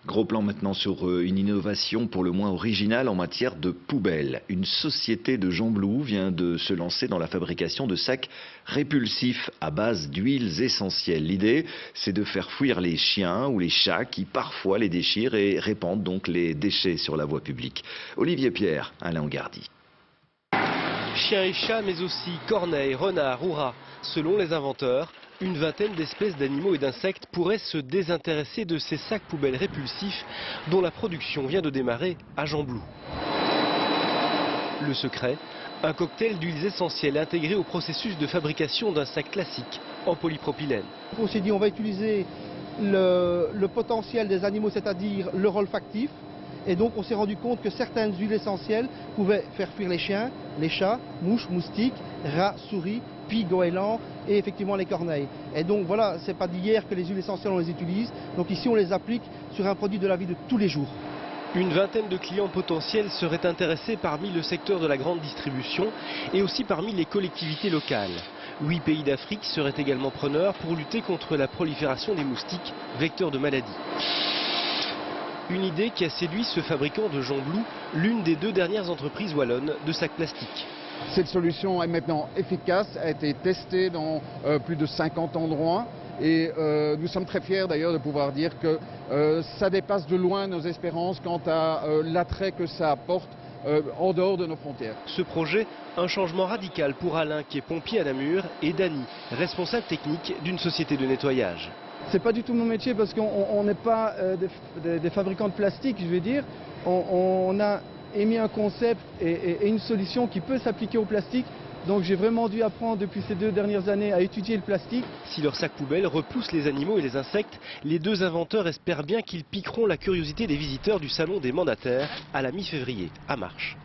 Gros plan maintenant sur une innovation pour le moins originale en matière de poubelles. Une société de Gembloux vient de se lancer dans la fabrication de sacs répulsifs à base d'huiles essentielles. L'idée, c'est de faire fuir les chiens ou les chats qui parfois les déchirent et répandent donc les déchets sur la voie publique. Olivier Pierre, Alain Angardi. Chiens et chats, mais aussi corneilles, renards ou rats. Selon les inventeurs, une vingtaine d'espèces d'animaux et d'insectes pourraient se désintéresser de ces sacs poubelles répulsifs dont la production vient de démarrer à Gembloux. Le secret, un cocktail d'huiles essentielles intégré au processus de fabrication d'un sac classique en polypropylène. On s'est dit on va utiliser le potentiel des animaux, c'est-à-dire leur olfactif. Et donc on s'est rendu compte que certaines huiles essentielles pouvaient faire fuir les chiens, les chats, mouches, moustiques, rats, souris, pies, goélands et effectivement les corneilles. Et donc voilà, c'est pas d'hier que les huiles essentielles on les utilise. Donc ici on les applique sur un produit de la vie de tous les jours. Une vingtaine de clients potentiels seraient intéressés parmi le secteur de la grande distribution et aussi parmi les collectivités locales. 8 pays d'Afrique seraient également preneurs pour lutter contre la prolifération des moustiques, vecteurs de maladies. Une idée qui a séduit ce fabricant de Gembloux, l'une des 2 dernières entreprises wallonnes de sacs plastiques. Cette solution est maintenant efficace, a été testée dans plus de 50 endroits et nous sommes très fiers d'ailleurs de pouvoir dire que ça dépasse de loin nos espérances quant à l'attrait que ça apporte en dehors de nos frontières. Ce projet, un changement radical pour Alain qui est pompier à Namur et Dany, responsable technique d'une société de nettoyage. C'est pas du tout mon métier parce qu'on n'est pas des fabricants de plastique, je veux dire. On a émis un concept et une solution qui peut s'appliquer au plastique. Donc j'ai vraiment dû apprendre depuis ces 2 dernières années à étudier le plastique. Si leur sac poubelle repousse les animaux et les insectes, les 2 inventeurs espèrent bien qu'ils piqueront la curiosité des visiteurs du salon des mandataires à la mi-février à Marche.